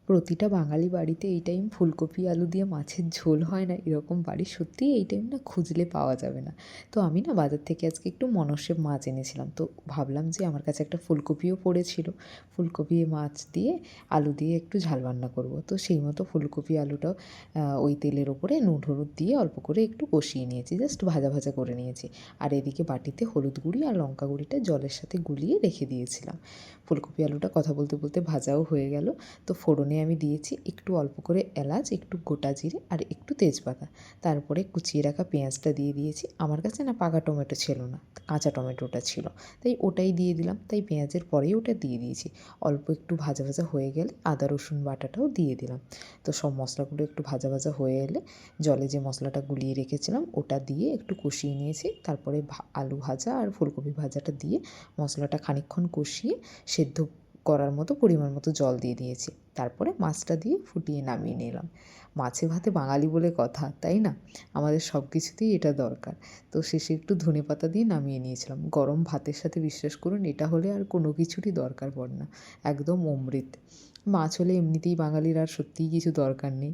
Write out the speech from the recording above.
প্রতিটা বাঙালি বাড়িতে এই টাইম ফুলকপি আলু দিয়ে মাছের ঝোল হয় না এরকম বাড়ি সত্যিই এই টাইম না খুঁজলে পাওয়া যাবে না। তো আমি না বাজার থেকে আজকে একটু মনসে মাছ এনেছিলাম, তো ভাবলাম যে আমার কাছে একটা ফুলকপিও পড়েছিল, ফুলকপি মাছ দিয়ে আলু দিয়ে একটু ঝাল রান্না করব। তো সেই মতো ফুলকপি আলুটাও ওই তেলের ওপরে নুন হলুদ দিয়ে অল্প করে একটু কষিয়ে নিয়েছি, জাস্ট ভাজা ভাজা করে নিয়েছি। আর এদিকে বাটিতে হলুদ গুঁড়ি আর লঙ্কা গুঁড়িটা জলের সাথে গুলিয়ে রেখে দিয়েছিলাম। ফুলকপি আলুটা কথা বলতে বলতে ভাজাও হয়ে গেল। তো ফোড়নে আমি দিয়েছি একটু অল্প করে এলাচ, একটু গোটা জিরে আর একটু তেজপাতা। তারপরে কুচিয়ে রাখা পেঁয়াজটা দিয়ে দিয়েছি। আমার কাছে না পাকা টমেটো ছিল না, কাঁচা টমেটোটা ছিল, তাই ওটাই দিয়ে দিলাম। তাই পেঁয়াজের পরেই ওটা দিয়ে দিয়েছি। অল্প একটু ভাজা ভাজা হয়ে গেলে আদা রসুন বাটাটাও দিয়ে দিলাম। তো সব মশলাগুলো একটু ভাজা ভাজা হয়ে এলে জলে যে মশলাটা গুলিয়ে রেখেছিলাম ওটা দিয়ে একটু কষিয়ে নিয়েছি। তারপরে আলু ভাজা আর ফুলকপি ভাজাটা দিয়ে মশলাটা খানিকক্ষণ কষিয়ে সেদ্ধ করার মতো পরিমাণ মতো জল দিয়ে দিয়েছি। তারপরে মাছটা দিয়ে ফুটিয়ে নামিয়ে নিলাম। মাছে ভাতে বাঙালি বলে কথা, তাই না? আমাদের সব কিছুতেই এটা দরকার। তো শেষে একটু ধনেপাতা দিয়ে নামিয়ে নিয়েছিলাম। গরম ভাতের সাথে বিশ্বাস করুন এটা হলে আর কোনো কিছুরই দরকার পড়ে না, একদম অমৃত। মাছ হলে এমনিতেই বাঙালির আর সত্যিই কিছু দরকার নেই।